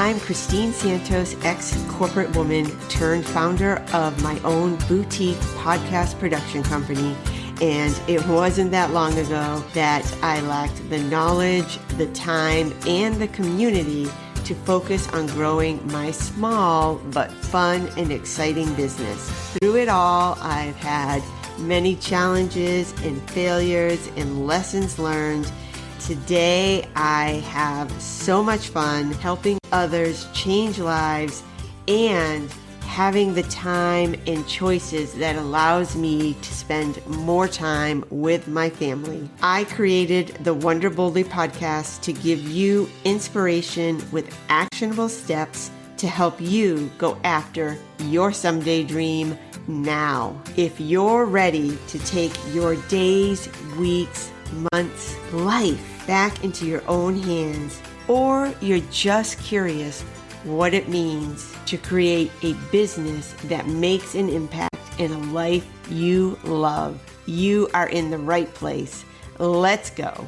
I'm Christine Santos, ex-corporate woman turned founder of my own boutique podcast production company. And it wasn't that long ago that I lacked the knowledge, the time, and the community to focus on growing my small but fun and exciting business. Through it all, I've had many challenges and failures and lessons learned. Today, I have so much fun helping others change lives and having the time and choices that allows me to spend more time with my family. I created the Wonder Boldly podcast to give you inspiration with actionable steps to help you go after your someday dream now. If you're ready to take your days, weeks, months, life back into your own hands, or you're just curious what it means to create a business that makes an impact in a life you love, you are in the right place. Let's go.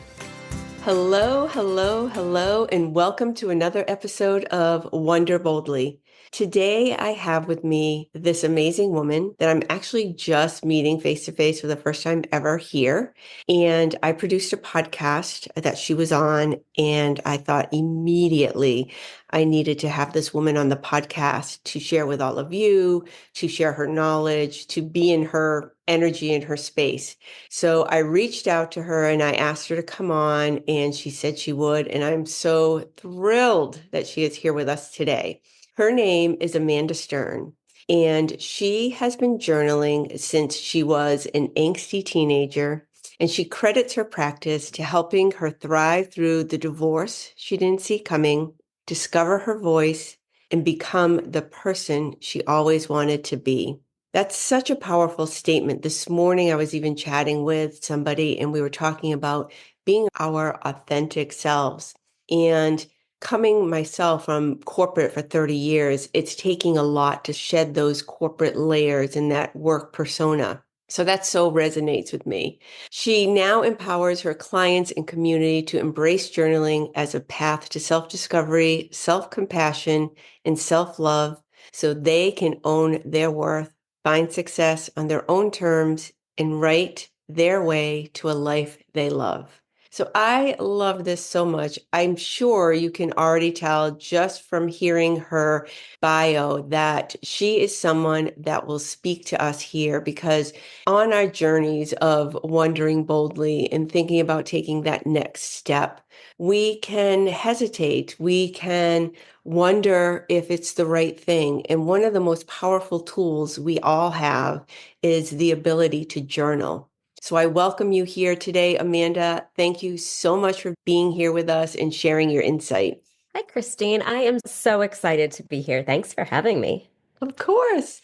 Hello, hello, hello, and welcome to another episode of Wonder Boldly. Today, I have with me this amazing woman that I'm actually just meeting face-to-face for the first time ever here. And I produced a podcast that she was on, and I thought immediately I needed to have this woman on the podcast to share with all of you, to share her knowledge, to be in her energy in her space. So I reached out to her and I asked her to come on, and she said she would. And I'm so thrilled that she is here with us today. Her name is Amanda Stern, and she has been journaling since she was an angsty teenager, and she credits her practice to helping her thrive through the divorce she didn't see coming, discover her voice, and become the person she always wanted to be. That's such a powerful statement. This morning, I was even chatting with somebody, and we were talking about being our authentic selves. And coming myself from corporate for 30 years, it's taking a lot to shed those corporate layers and that work persona. So that so resonates with me. She now empowers her clients and community to embrace journaling as a path to self-discovery, self-compassion, and self-love so they can own their worth, find success on their own terms, and write their way to a life they love. So I love this so much. I'm sure you can already tell just from hearing her bio that she is someone that will speak to us here, because on our journeys of wondering boldly and thinking about taking that next step, we can hesitate. We can wonder if it's the right thing. And one of the most powerful tools we all have is the ability to journal. So I welcome you here today, Amanda. Thank you so much for being here with us and sharing your insight. Hi, Christine. I am so excited to be here. Thanks for having me. Of course.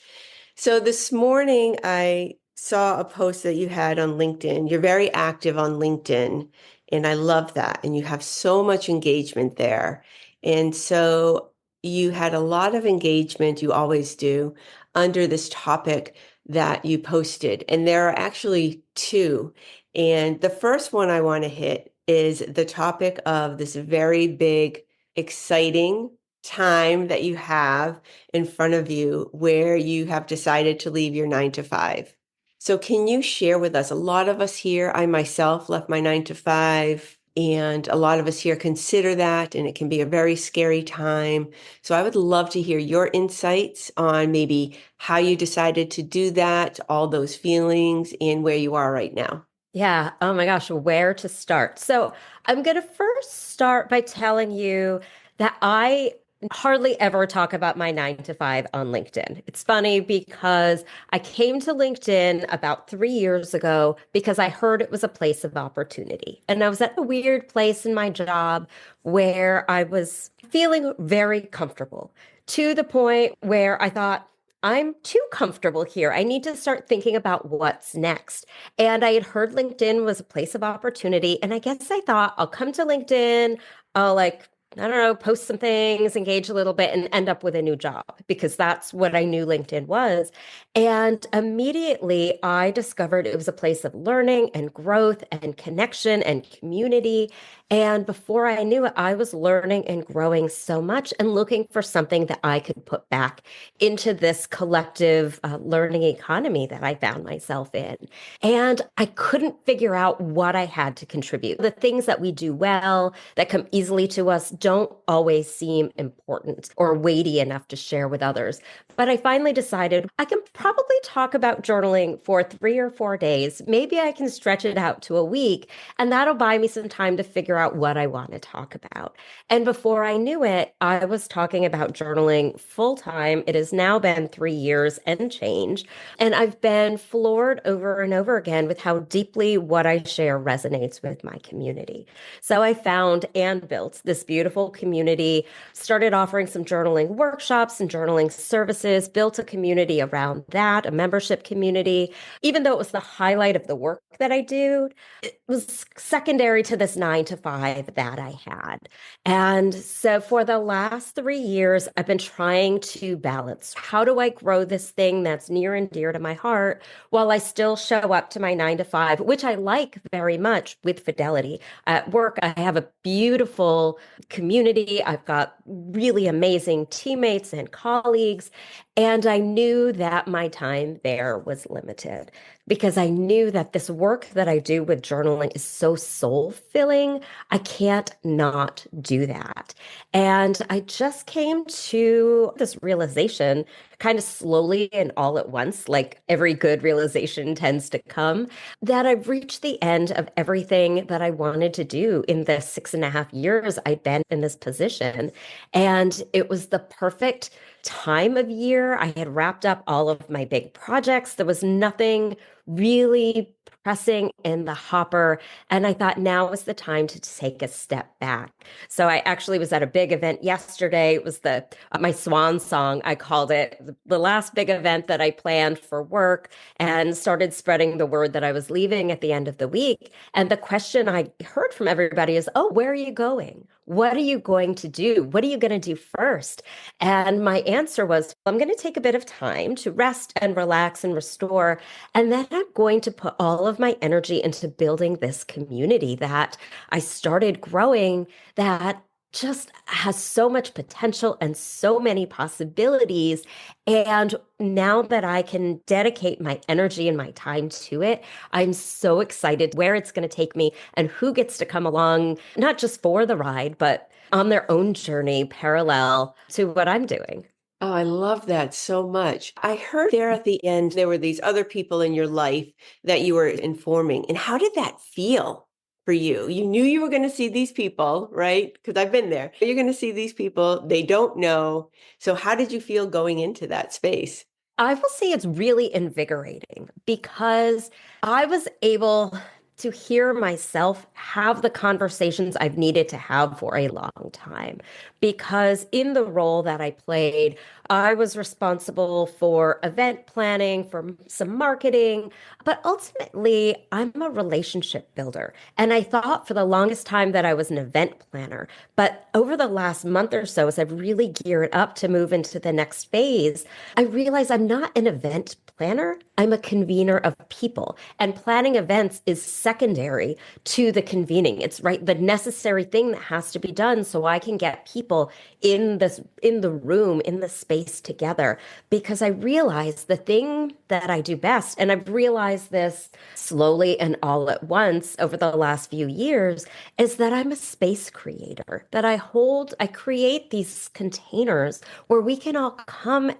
So this morning, I saw a post that you had on LinkedIn. You're very active on LinkedIn, and I love that. And you have so much engagement there. And so you had a lot of engagement, you always do, under this topic that you posted. And there are actually two. And the first one I want to hit is the topic of this very big, exciting time that you have in front of you where you have decided to leave your 9 to 5. So can you share with us? A lot of us here, I myself left my 9 to 5, and a lot of us here consider that, and it can be a very scary time. So I would love to hear your insights on maybe how you decided to do that, all those feelings, and where you are right now. Yeah. Oh my gosh, where to start? So I'm going to first start by telling you that I hardly ever talk about my 9 to 5 on LinkedIn. It's funny because I came to LinkedIn about 3 years ago because I heard it was a place of opportunity. And I was at a weird place in my job where I was feeling very comfortable, to the point where I thought, I'm too comfortable here. I need to start thinking about what's next. And I had heard LinkedIn was a place of opportunity. And I guess I thought I'll come to LinkedIn, I'll I don't know, post some things, engage a little bit, and end up with a new job because that's what I knew LinkedIn was. And immediately I discovered it was a place of learning and growth and connection and community. And before I knew it, I was learning and growing so much and looking for something that I could put back into this collective learning economy that I found myself in. And I couldn't figure out what I had to contribute. The things that we do well, that come easily to us, don't always seem important or weighty enough to share with others. But I finally decided I can probably talk about journaling for 3 or 4 days. Maybe I can stretch it out to a week, and that'll buy me some time to figure out what I want to talk about. And before I knew it, I was talking about journaling full time. It has now been 3 years and change. And I've been floored over and over again with how deeply what I share resonates with my community. So I found and built this beautiful community, started offering some journaling workshops and journaling services, built a community around that, a membership community. Even though it was the highlight of the work that I do, it was secondary to this 9 to 5 that I had. And so for the last 3 years, I've been trying to balance how do I grow this thing that's near and dear to my heart while I still show up to my 9 to 5, which I like very much with fidelity. At work, I have a beautiful community. I've got really amazing teammates and colleagues. And I knew that my time there was limited because I knew that this work that I do with journaling is so soul filling. I can't not do that. And I just came to this realization kind of slowly and all at once, like every good realization tends to come, that I've reached the end of everything that I wanted to do in the 6.5 years I'd been in this position. And it was the perfect time of year. I had wrapped up all of my big projects. There was nothing really pressing in the hopper. And I thought now was the time to take a step back. So I actually was at a big event yesterday. It was the my swan song, I called it, the last big event that I planned for work, and started spreading the word that I was leaving at the end of the week. And the question I heard from everybody is, oh, where are you going? What are you going to do? What are you going to do first? And my answer was, I'm going to take a bit of time to rest and relax and restore. And then I'm going to put all of my energy into building this community that I started growing that just has so much potential and so many possibilities. And now that I can dedicate my energy and my time to it, I'm so excited where it's going to take me and who gets to come along, not just for the ride, but on their own journey parallel to what I'm doing. Oh, I love that so much. I heard there at the end, there were these other people in your life that you were informing. And how did that feel for you? You knew you were going to see these people, right? Because I've been there. You're going to see these people. They don't know. So how did you feel going into that space? I will say it's really invigorating because I was able to hear myself have the conversations I've needed to have for a long time. Because in the role that I played, I was responsible for event planning, for some marketing, but ultimately, I'm a relationship builder. And I thought for the longest time that I was an event planner. But over the last month or so, as I've really geared up to move into the next phase, I realize I'm not an event planner. I'm a convener of people. And planning events is secondary to the convening. It's right, the necessary thing that has to be done so I can get people in the room, in the space together. Because I realize the thing that I do best, and I've realized this slowly and all at once over the last few years, is that I'm a space creator, that I create these containers where we can all come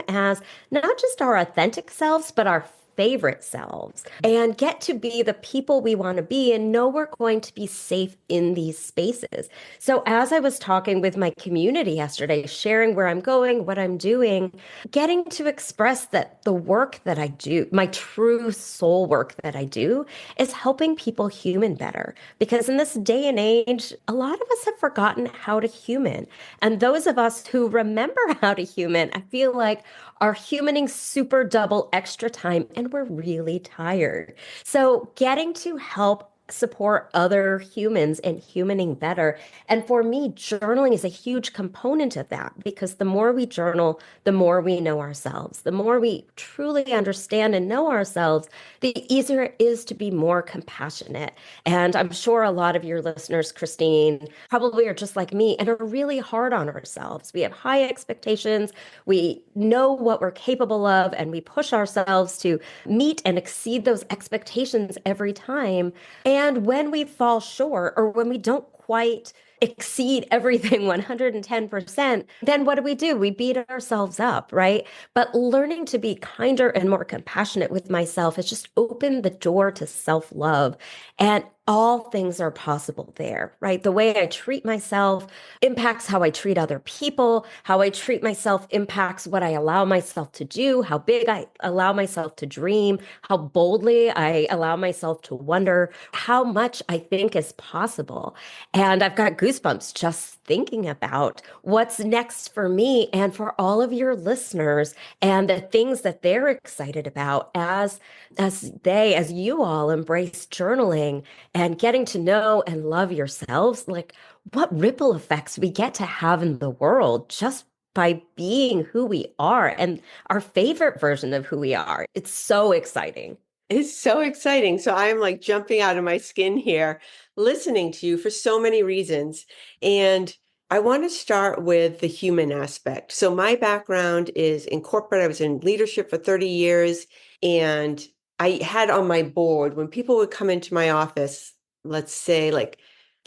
as not just our authentic selves, but our favorite selves and get to be the people we want to be and know we're going to be safe in these spaces. So as I was talking with my community yesterday, sharing where I'm going, what I'm doing, getting to express that the work that I do, my true soul work that I do, is helping people human better. Because in this day and age, a lot of us have forgotten how to human. And those of us who remember how to human, I feel like are humaning super double extra time and we're really tired. So getting to help support other humans and humaning better. And for me, journaling is a huge component of that because the more we journal, the more we know ourselves. The more we truly understand and know ourselves, the easier it is to be more compassionate. And I'm sure a lot of your listeners, Christine, probably are just like me and are really hard on ourselves. We have high expectations. We know what we're capable of, and we push ourselves to meet and exceed those expectations every time. And when we fall short or when we don't quite exceed everything 110%, then what do? We beat ourselves up, right? But learning to be kinder and more compassionate with myself has just opened the door to self-love. And all things are possible there, right? The way I treat myself impacts how I treat other people. How I treat myself impacts what I allow myself to do, how big I allow myself to dream, how boldly I allow myself to wonder, how much I think is possible. And I've got goosebumps just thinking about what's next for me and for all of your listeners and the things that they're excited about as you all embrace journaling and getting to know and love yourselves, like what ripple effects we get to have in the world just by being who we are and our favorite version of who we are. It's so exciting. It's so exciting. So I'm like jumping out of my skin here, listening to you for so many reasons. And I want to start with the human aspect. So my background is in corporate. I was in leadership for 30 years. And I had on my board, when people would come into my office, let's say like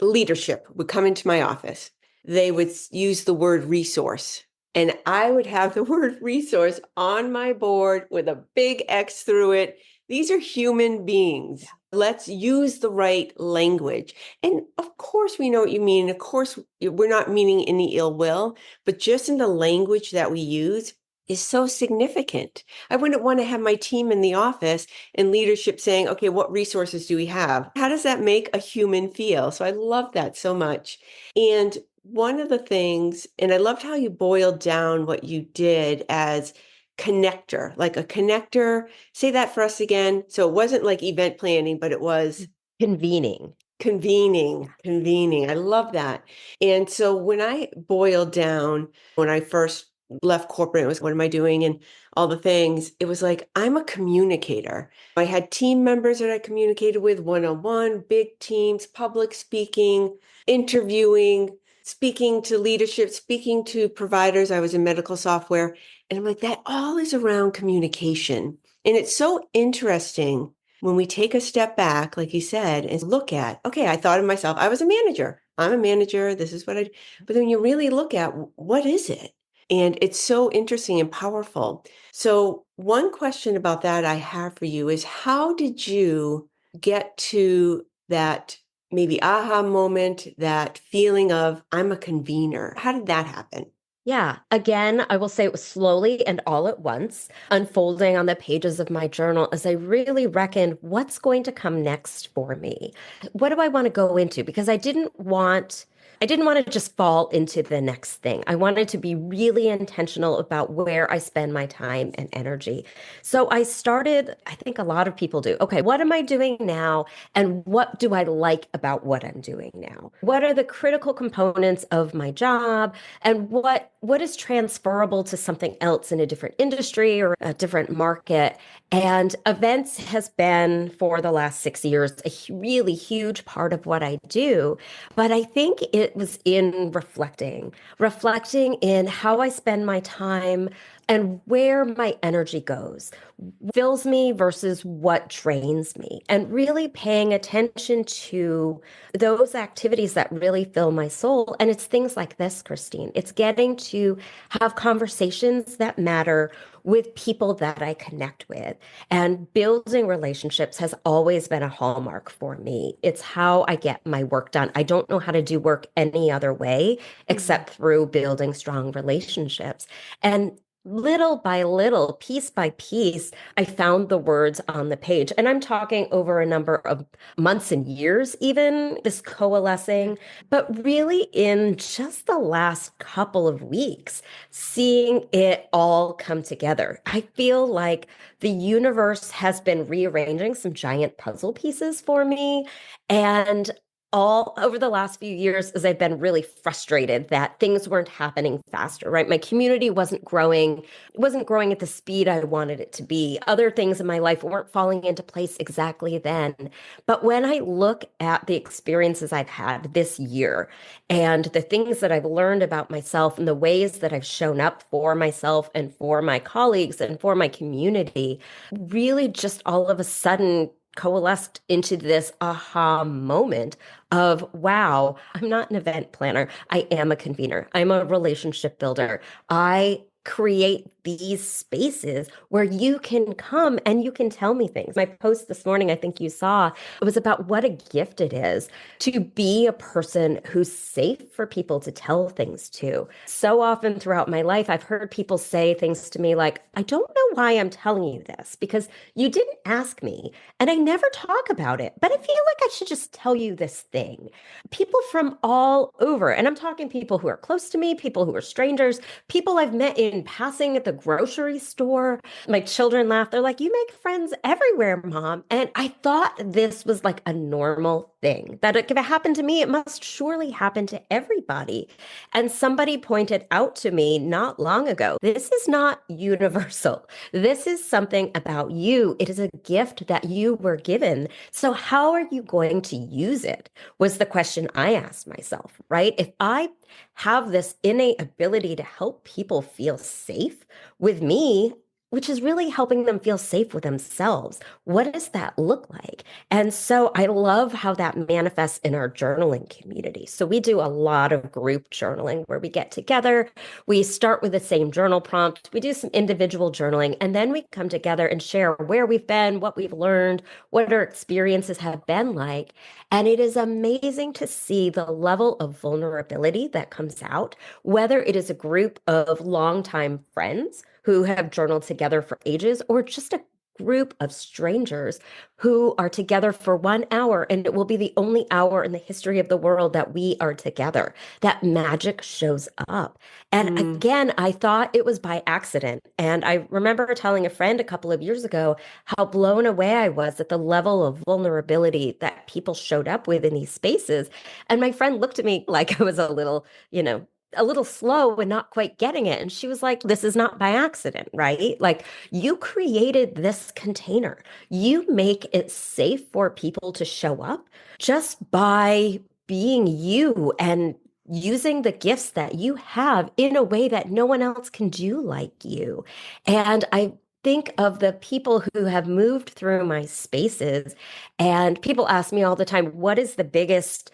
leadership would come into my office, they would use the word resource. And I would have the word resource on my board with a big X through it. These are human beings. Let's use the right language. And of course, we know what you mean. Of course, we're not meaning any ill will, but just in the language that we use is so significant. I wouldn't want to have my team in the office and leadership saying, okay, what resources do we have? How does that make a human feel? So I love that so much. And one of the things, and I loved how you boiled down what you did as connector, like a connector. Say that for us again. So it wasn't like event planning, but it was Convening. convening. I love that. And so when I boiled down, when I first left corporate, it was, what am I doing? And all the things, it was like, I'm a communicator. I had team members that I communicated with one-on-one, big teams, public speaking, interviewing, speaking to leadership, speaking to providers. I was in medical software. And I'm like, that all is around communication. And it's so interesting when we take a step back, like you said, and look at, okay, I thought of myself, I was a manager. I'm a manager. This is what I do. But then you really look at what is it? And it's so interesting and powerful. So one question about that I have for you is, how did you get to that maybe aha moment, that feeling of I'm a convener? How did that happen? Yeah. Again, I will say it was slowly and all at once, unfolding on the pages of my journal as I really reckoned what's going to come next for me. What do I want to go into? Because I didn't want to just fall into the next thing. I wanted to be really intentional about where I spend my time and energy. So I started, I think a lot of people do. Okay, what am I doing now? And what do I like about what I'm doing now? What are the critical components of my job? And what is transferable to something else in a different industry or a different market? And events has been for the last 6 years a really huge part of what I do. But I think it was in reflecting in how I spend my time and where my energy goes, fills me versus what drains me, and really paying attention to those activities that really fill my soul. And it's things like this, Christine. It's getting to have conversations that matter with people that I connect with. And building relationships has always been a hallmark for me. It's how I get my work done. I don't know how to do work any other way except through building strong relationships. And little by little, piece by piece, I found the words on the page. And I'm talking over a number of months and years, even this coalescing, but really in just the last couple of weeks, seeing it all come together. I feel like the universe has been rearranging some giant puzzle pieces for me. And all over the last few years, as I've been really frustrated that things weren't happening faster, right? My community wasn't growing at the speed I wanted it to be. Other things in my life weren't falling into place exactly then. But when I look at the experiences I've had this year and the things that I've learned about myself and the ways that I've shown up for myself and for my colleagues and for my community, really just all of a sudden coalesced into this aha moment of, wow, I'm not an event planner. I am a convener. I'm a relationship builder. I create these spaces where you can come and you can tell me things. My post this morning, I think you saw, it was about what a gift it is to be a person who's safe for people to tell things to. So often throughout my life, I've heard people say things to me like, I don't know why I'm telling you this because you didn't ask me and I never talk about it, but I feel like I should just tell you this thing. People from all over, and I'm talking people who are close to me, people who are strangers, people I've met in passing at the grocery store. My children laugh. They're like, you make friends everywhere, Mom. And I thought this was like a normal thing, that if it happened to me, it must surely happen to everybody. And somebody pointed out to me not long ago, this is not universal. This is something about you. It is a gift that you were given. So how are you going to use it? Was the question I asked myself, right? If I have this innate ability to help people feel safe with me, which is really helping them feel safe with themselves. What does that look like? And so I love how that manifests in our journaling community. So we do a lot of group journaling where we get together, we start with the same journal prompt, we do some individual journaling, and then we come together and share where we've been, what we've learned, what our experiences have been like. And it is amazing to see the level of vulnerability that comes out, whether it is a group of longtime friends who have journaled together for ages, or just a group of strangers who are together for 1 hour, and it will be the only hour in the history of the world that we are together. That magic shows up. And again, I thought it was by accident. And I remember telling a friend a couple of years ago how blown away I was at the level of vulnerability that people showed up with in these spaces. And my friend looked at me like I was a little slow and not quite getting it. And she was like, this is not by accident, right? Like you created this container. You make it safe for people to show up just by being you and using the gifts that you have in a way that no one else can do like you. And I think of the people who have moved through my spaces, and people ask me all the time, what is the biggest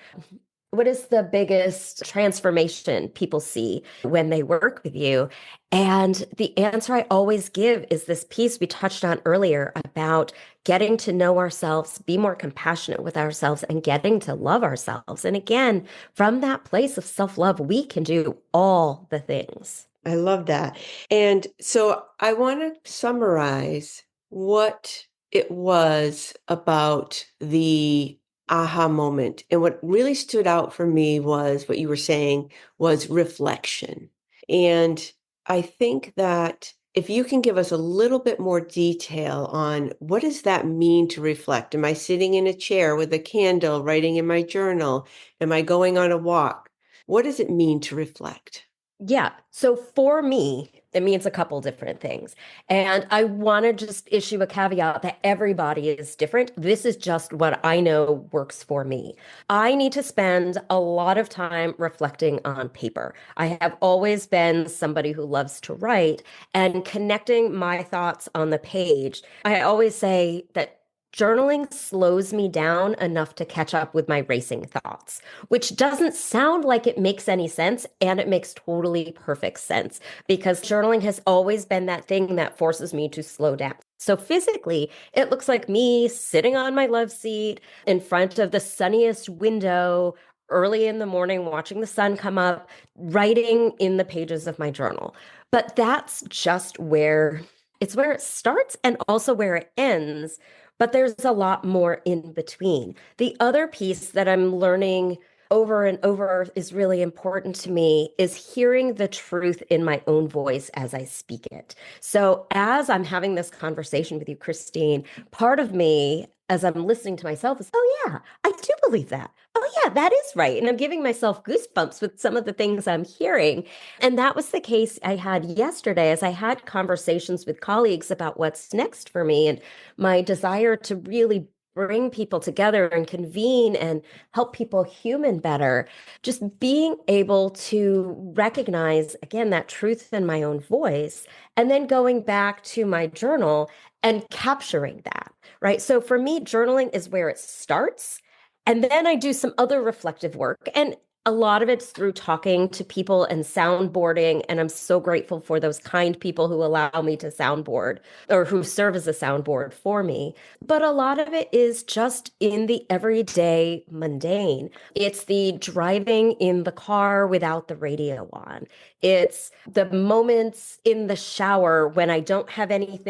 transformation people see when they work with you? And the answer I always give is this piece we touched on earlier about getting to know ourselves, be more compassionate with ourselves, and getting to love ourselves. And again, from that place of self-love, we can do all the things. I love that. And so I want to summarize what it was about the aha moment. And what really stood out for me was what you were saying was reflection. And I think that if you can give us a little bit more detail on what does that mean to reflect? Am I sitting in a chair with a candle, writing in my journal? Am I going on a walk? What does it mean to reflect? Yeah. So for me, it means a couple different things. And I want to just issue a caveat that everybody is different. This is just what I know works for me. I need to spend a lot of time reflecting on paper. I have always been somebody who loves to write and connecting my thoughts on the page. I always say that journaling slows me down enough to catch up with my racing thoughts, which doesn't sound like it makes any sense. And it makes totally perfect sense because journaling has always been that thing that forces me to slow down. So physically, it looks like me sitting on my love seat in front of the sunniest window, early in the morning, watching the sun come up, writing in the pages of my journal. But that's just where it starts and also where it ends. But there's a lot more in between. The other piece that I'm learning over and over is really important to me is hearing the truth in my own voice as I speak it. So as I'm having this conversation with you, Christine, part of me, as I'm listening to myself, is, oh, yeah, I do believe that. Oh, yeah, that is right. And I'm giving myself goosebumps with some of the things I'm hearing. And that was the case I had yesterday as I had conversations with colleagues about what's next for me and my desire to really bring people together and convene and help people human better. Just being able to recognize, again, that truth in my own voice, and then going back to my journal and capturing that, right? So for me, journaling is where it starts. And then I do some other reflective work. And a lot of it's through talking to people and soundboarding. And I'm so grateful for those kind people who allow me to soundboard or who serve as a soundboard for me. But a lot of it is just in the everyday mundane. It's the driving in the car without the radio on. It's the moments in the shower when I don't have any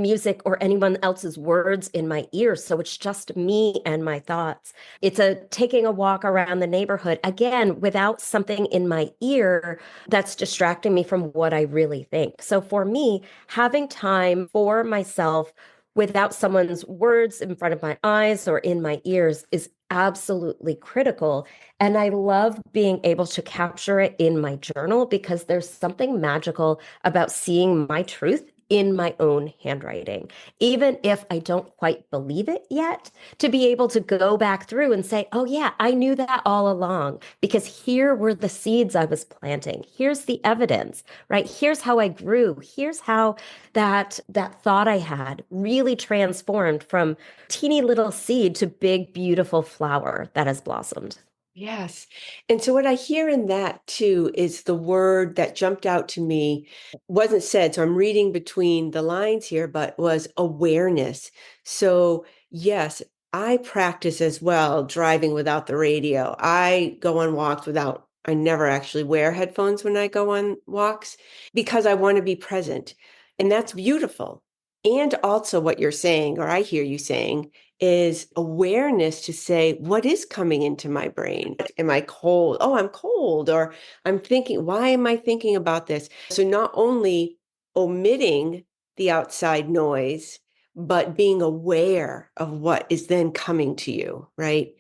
music or anyone else's words in my ears. So it's just me and my thoughts. It's taking a walk around the neighborhood, again, without something in my ear that's distracting me from what I really think. So for me, having time for myself without someone's words in front of my eyes or in my ears is absolutely critical. And I love being able to capture it in my journal because there's something magical about seeing my truth in my own handwriting, even if I don't quite believe it yet, to be able to go back through and say, oh, yeah, I knew that all along because here were the seeds I was planting. Here's the evidence, right? Here's how I grew. Here's how that thought I had really transformed from teeny little seed to big, beautiful flower that has blossomed. Yes. And so what I hear in that too is the word that jumped out to me wasn't said. So I'm reading between the lines here, but was awareness. So yes, I practice as well, driving without the radio. I go on walks I never actually wear headphones when I go on walks because I want to be present. And that's beautiful. And also what you're saying, or I hear you saying, is awareness to say, what is coming into my brain? Am I cold? Oh, I'm cold. Or I'm thinking, why am I thinking about this? So not only omitting the outside noise, but being aware of what is then coming to you, right?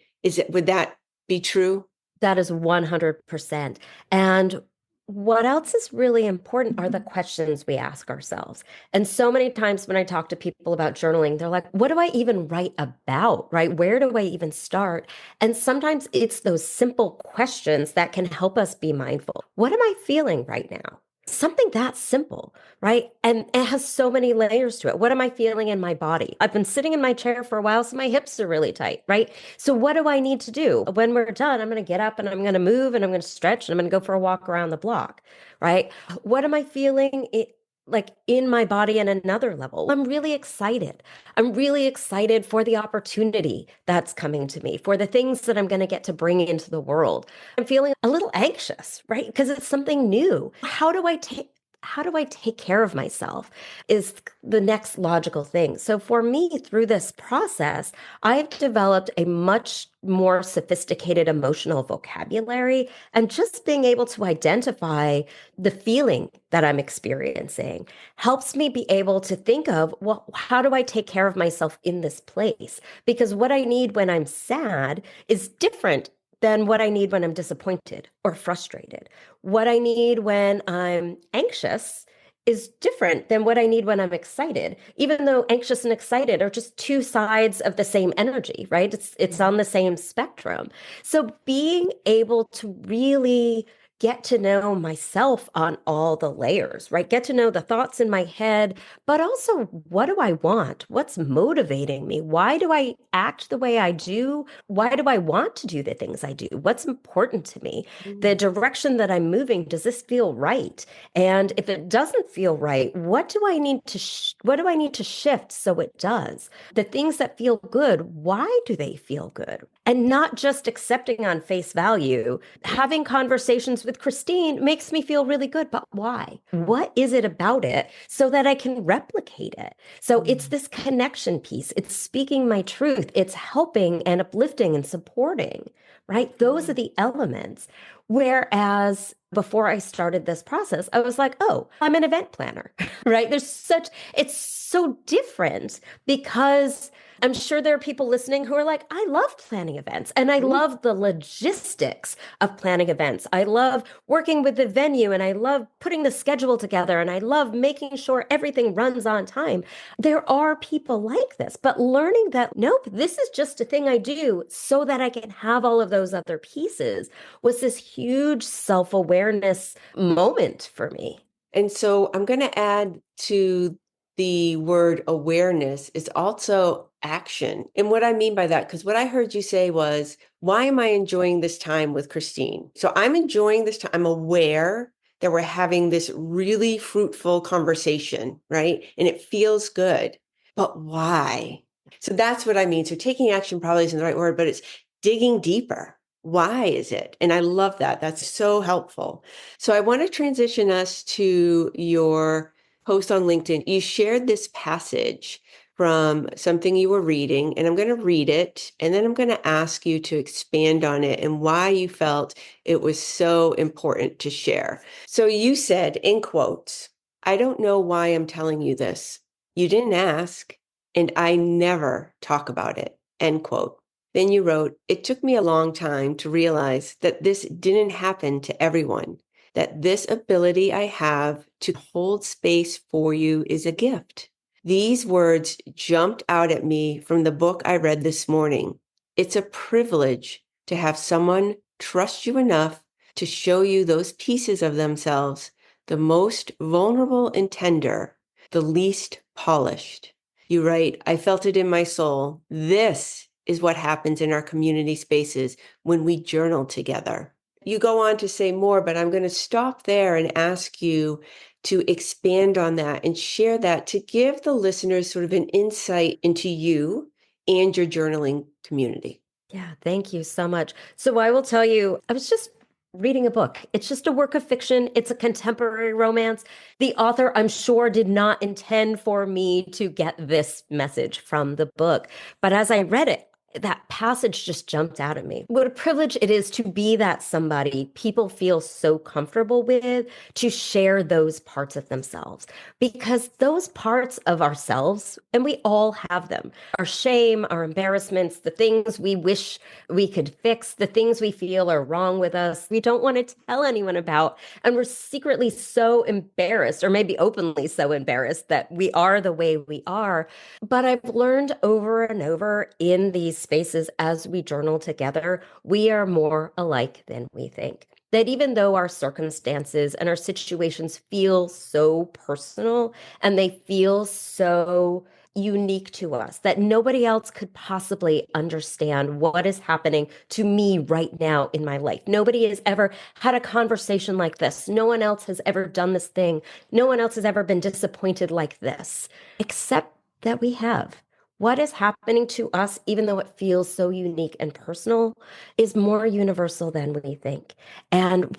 Would that be true? That is 100%. And what else is really important are the questions we ask ourselves. And so many times when I talk to people about journaling, they're like, what do I even write about, right? Where do I even start? And sometimes it's those simple questions that can help us be mindful. What am I feeling right now? Something that simple, right? And it has so many layers to it. What am I feeling in my body? I've been sitting in my chair for a while, so my hips are really tight, right? So what do I need to do? When we're done, I'm going to get up and I'm going to move and I'm going to stretch and I'm going to go for a walk around the block, right? What am I feeling like in my body at another level? I'm really excited. I'm really excited for the opportunity that's coming to me, for the things that I'm going to get to bring into the world. I'm feeling a little anxious, right? Because it's something new. How do I take care of myself is the next logical thing. So for me, through this process, I've developed a much more sophisticated emotional vocabulary and just being able to identify the feeling that I'm experiencing helps me be able to think of, well, how do I take care of myself in this place? Because what I need when I'm sad is different than what I need when I'm disappointed or frustrated. What I need when I'm anxious is different than what I need when I'm excited, even though anxious and excited are just two sides of the same energy, right? It's on the same spectrum. So being able to really get to know myself on all the layers, right? Get to know the thoughts in my head, but also what do I want? What's motivating me? Why do I act the way I do? Why do I want to do the things I do? What's important to me? The direction that I'm moving, does this feel right? And if it doesn't feel right, what do I need to what do I need to shift so it does? The things that feel good, why do they feel good? and not just accepting on face value. Having conversations with Christine makes me feel really good, but why? What is it about it so that I can replicate it? So it's this connection piece. It's speaking my truth. It's helping and uplifting and supporting, right? Those are the elements. Whereas before I started this process, I was like, oh, I'm an event planner, right? It's so different because I'm sure there are people listening who are like, I love planning events and I love the logistics of planning events. I love working with the venue and I love putting the schedule together and I love making sure everything runs on time. There are people like this, but learning that, nope, this is just a thing I do so that I can have all of those other pieces was this huge self-awareness moment for me. And so I'm going to add to the word awareness is also action. And what I mean by that, because what I heard you say was, why am I enjoying this time with Christine? So I'm enjoying this time. I'm aware that we're having this really fruitful conversation, right? And it feels good. But why? So that's what I mean. So taking action probably isn't the right word, but it's digging deeper. Why is it? And I love that. That's so helpful. So I want to transition us to your post on LinkedIn. You shared this passage from something you were reading, and I'm going to read it, and then I'm going to ask you to expand on it and why you felt it was so important to share. So you said, in quotes, I don't know why I'm telling you this. You didn't ask, and I never talk about it, end quote. Then you wrote, it took me a long time to realize that this didn't happen to everyone, that this ability I have to hold space for you is a gift. These words jumped out at me from the book I read this morning. It's a privilege to have someone trust you enough to show you those pieces of themselves, the most vulnerable and tender, the least polished. You write, I felt it in my soul. This is what happens in our community spaces when we journal together. You go on to say more, but I'm going to stop there and ask you to expand on that and share that to give the listeners sort of an insight into you and your journaling community. Yeah, thank you so much. So I will tell you, I was just reading a book. It's just a work of fiction. It's a contemporary romance. The author, I'm sure, did not intend for me to get this message from the book. But as I read it, that passage just jumped out at me. What a privilege it is to be that somebody people feel so comfortable with to share those parts of themselves. Because those parts of ourselves, and we all have them, our shame, our embarrassments, the things we wish we could fix, the things we feel are wrong with us, we don't want to tell anyone about. And we're secretly so embarrassed, or maybe openly so embarrassed, that we are the way we are. But I've learned over and over in these spaces as we journal together, we are more alike than we think. That even though our circumstances and our situations feel so personal and they feel so unique to us, that nobody else could possibly understand what is happening to me right now in my life. Nobody has ever had a conversation like this. No one else has ever done this thing. No one else has ever been disappointed like this, except that we have. What is happening to us, even though it feels so unique and personal, is more universal than we think. And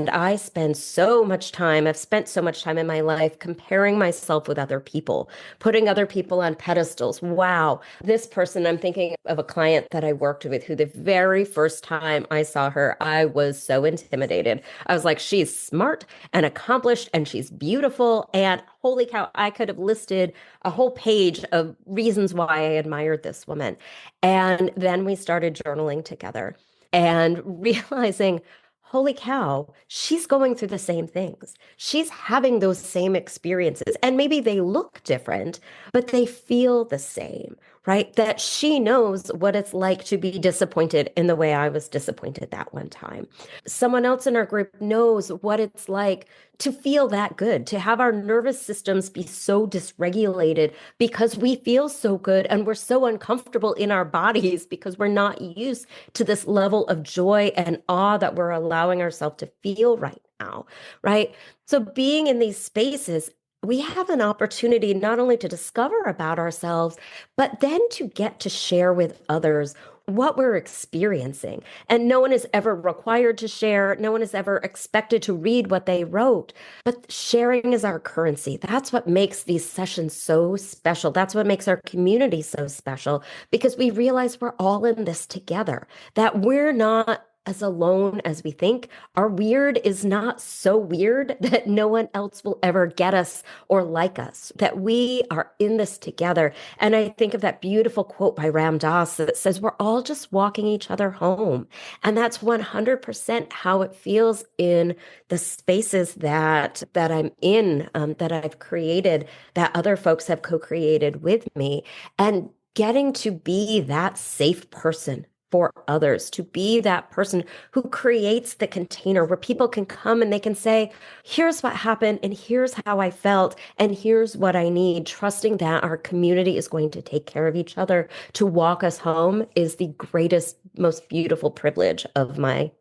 I spend so much time, I've spent so much time in my life comparing myself with other people, putting other people on pedestals. Wow, this person, I'm thinking of a client that I worked with who the very first time I saw her, I was so intimidated. I was like, she's smart and accomplished and she's beautiful. And holy cow, I could have listed a whole page of reasons why I admired this woman. And then we started journaling together and realizing, holy cow, she's going through the same things. She's having those same experiences. And maybe they look different, but they feel the same, right? That she knows what it's like to be disappointed in the way I was disappointed that one time. Someone else in our group knows what it's like to feel that good, to have our nervous systems be so dysregulated because we feel so good and we're so uncomfortable in our bodies because we're not used to this level of joy and awe that we're allowing ourselves to feel right now, right? So being in these spaces, we have an opportunity not only to discover about ourselves, but then to get to share with others what we're experiencing. And no one is ever required to share. No one is ever expected to read what they wrote. But sharing is our currency. That's what makes these sessions so special. That's what makes our community so special because we realize we're all in this together, that we're not as alone as we think. Our weird is not so weird that no one else will ever get us or like us, that we are in this together. And I think of that beautiful quote by Ram Dass that says, we're all just walking each other home. And that's 100% how it feels in the spaces that I'm in, that I've created, that other folks have co-created with me. And getting to be that safe person for others, to be that person who creates the container where people can come and they can say, here's what happened, and here's how I felt, and here's what I need, trusting that our community is going to take care of each other to walk us home is the greatest, most beautiful privilege of my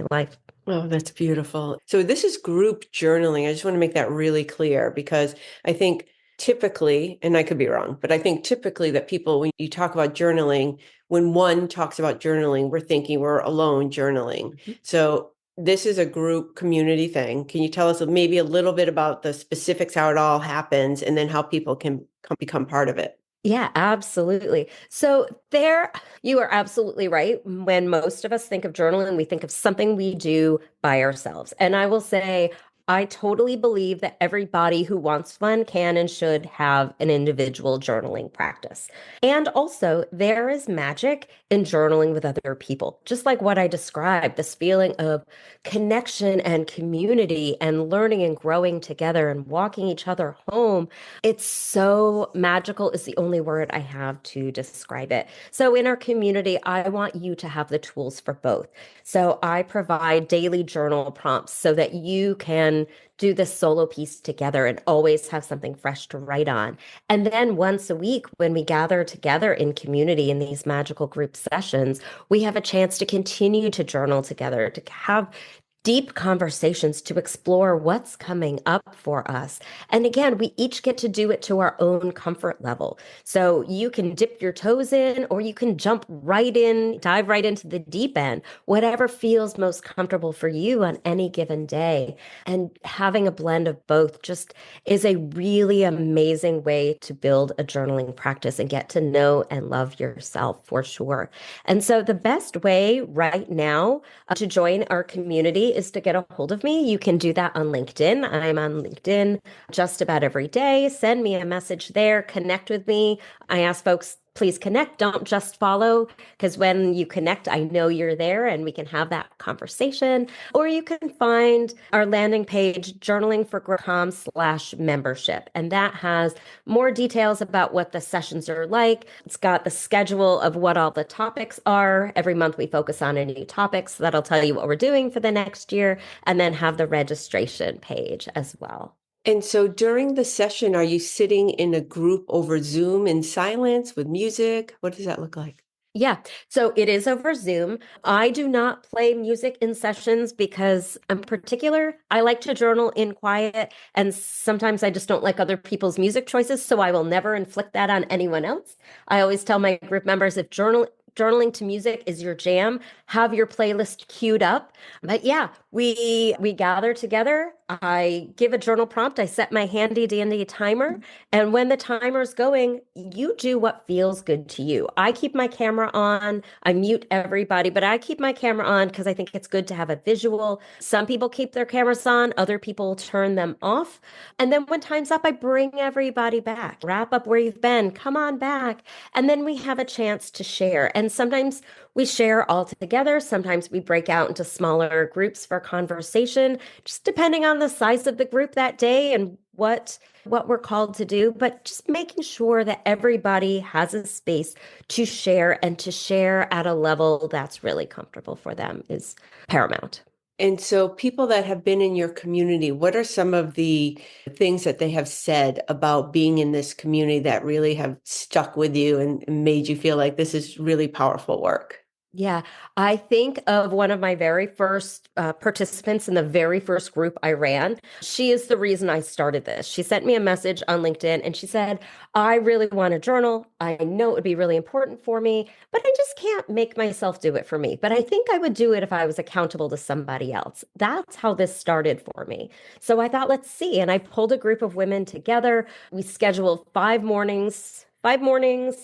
life. Oh, that's beautiful. So this is group journaling. I just want to make that really clear because I think typically, and I could be wrong, but I think typically that people, when you talk about journaling, when one talks about journaling, we're thinking we're alone journaling. Mm-hmm. So this is a group community thing. Can you tell us maybe a little bit about the specifics, how it all happens, and then how people can become part of it? Yeah, absolutely. So you are absolutely right. When most of us think of journaling, we think of something we do by ourselves. And I will say, I totally believe that everybody who wants one can and should have an individual journaling practice. And also, there is magic in journaling with other people, just like what I described, this feeling of connection and community and learning and growing together and walking each other home. It's so magical is the only word I have to describe it. So in our community, I want you to have the tools for both. So I provide daily journal prompts so that you can do this solo piece together and always have something fresh to write on. And then once a week, when we gather together in community in these magical group sessions, we have a chance to continue to journal together, to have deep conversations to explore what's coming up for us. And again, we each get to do it to our own comfort level. So you can dip your toes in, or you can jump right in, dive right into the deep end, whatever feels most comfortable for you on any given day. And having a blend of both just is a really amazing way to build a journaling practice and get to know and love yourself for sure. And so the best way right now to join our community is to get a hold of me. You can do that on LinkedIn. I'm on LinkedIn just about every day. Send me a message there, connect with me. I ask folks, please connect. Don't just follow, because when you connect, I know you're there and we can have that conversation. Or you can find our landing page, journalingfor.com/membership. And that has more details about what the sessions are like. It's got the schedule of what all the topics are. Every month we focus on a new topic, so that'll tell you what we're doing for the next year, and then have the registration page as well. And so during the session, are you sitting in a group over Zoom in silence with music? What does that look like? Yeah, so it is over Zoom. I do not play music in sessions because I'm particular. I like to journal in quiet, and sometimes I just don't like other people's music choices, so I will never inflict that on anyone else. I always tell my group members if journaling to music is your jam, have your playlist queued up. But yeah, we gather together. I give a journal prompt. I set my handy dandy timer. And when the timer's going, you do what feels good to you. I keep my camera on. I mute everybody, but I keep my camera on because I think it's good to have a visual. Some people keep their cameras on, other people turn them off. And then when time's up, I bring everybody back. Wrap up where you've been. Come on back. And then we have a chance to share. And sometimes we share all together. Sometimes we break out into smaller groups for conversation, just depending on the size of the group that day and what we're called to do, but just making sure that everybody has a space to share, and to share at a level that's really comfortable for them is paramount. And so people that have been in your community, what are some of the things that they have said about being in this community that really have stuck with you and made you feel like this is really powerful work? Yeah, I think of one of my very first participants in the very first group I ran. She is the reason I started this. She sent me a message on LinkedIn and she said, I really want to journal. I know it would be really important for me, but I just can't make myself do it for me, but I think I would do it if I was accountable to somebody else. That's how this started for me. So I thought, let's see. And I pulled a group of women together. We scheduled 5 mornings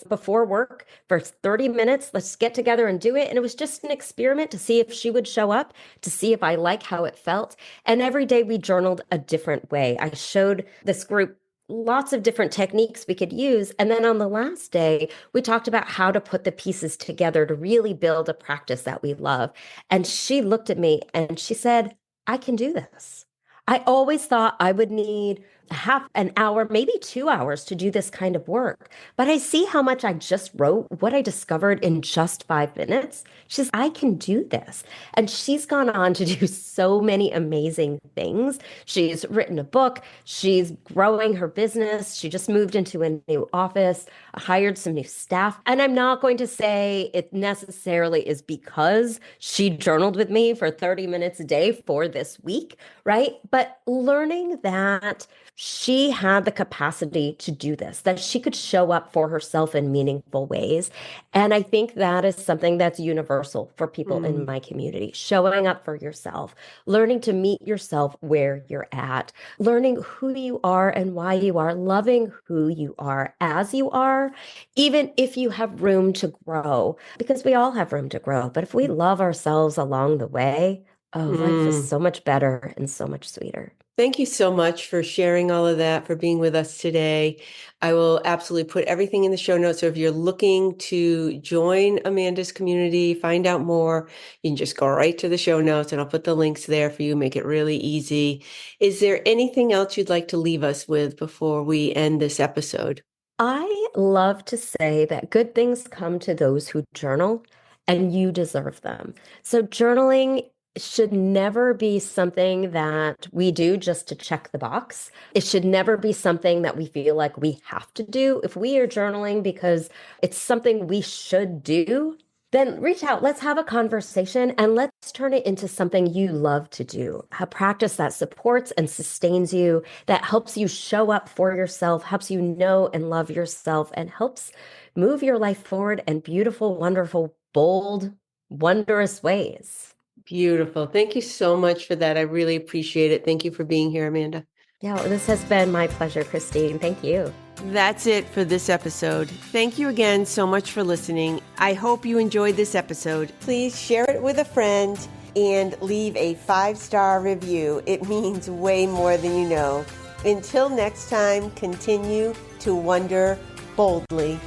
before work for 30 minutes. Let's get together and do it. And it was just an experiment to see if she would show up, to see if I like how it felt. And every day we journaled a different way. I showed this group lots of different techniques we could use. And then on the last day, we talked about how to put the pieces together to really build a practice that we love. And she looked at me and she said, I can do this. I always thought I would need half an hour, maybe 2 hours to do this kind of work. But I see how much I just wrote, what I discovered in just 5 minutes. She says, I can do this. And she's gone on to do so many amazing things. She's written a book. She's growing her business. She just moved into a new office, hired some new staff. And I'm not going to say it necessarily is because she journaled with me for 30 minutes a day for this week, right? But learning that she had the capacity to do this, that she could show up for herself in meaningful ways. And I think that is something that's universal for people in my community, showing up for yourself, learning to meet yourself where you're at, learning who you are and why you are, loving who you are as you are, even if you have room to grow, because we all have room to grow. But if we love ourselves along the way, oh, life is so much better and so much sweeter. Thank you so much for sharing all of that, for being with us today. I will absolutely put everything in the show notes. So if you're looking to join Amanda's community, find out more, you can just go right to the show notes and I'll put the links there for you, make it really easy. Is there anything else you'd like to leave us with before we end this episode? I love to say that good things come to those who journal, and you deserve them. So journaling should never be something that we do just to check the box. It should never be something that we feel like we have to do. If we are journaling because it's something we should do, then reach out. Let's have a conversation and let's turn it into something you love to do. A practice that supports and sustains you, that helps you show up for yourself, helps you know and love yourself, and helps move your life forward in beautiful, wonderful, bold, wondrous ways. Beautiful. Thank you so much for that. I really appreciate it. Thank you for being here, Amanda. Yeah, well, this has been my pleasure, Christine. Thank you. That's it for this episode. Thank you again so much for listening. I hope you enjoyed this episode. Please share it with a friend and leave a 5-star review. It means way more than you know. Until next time, continue to wonder boldly.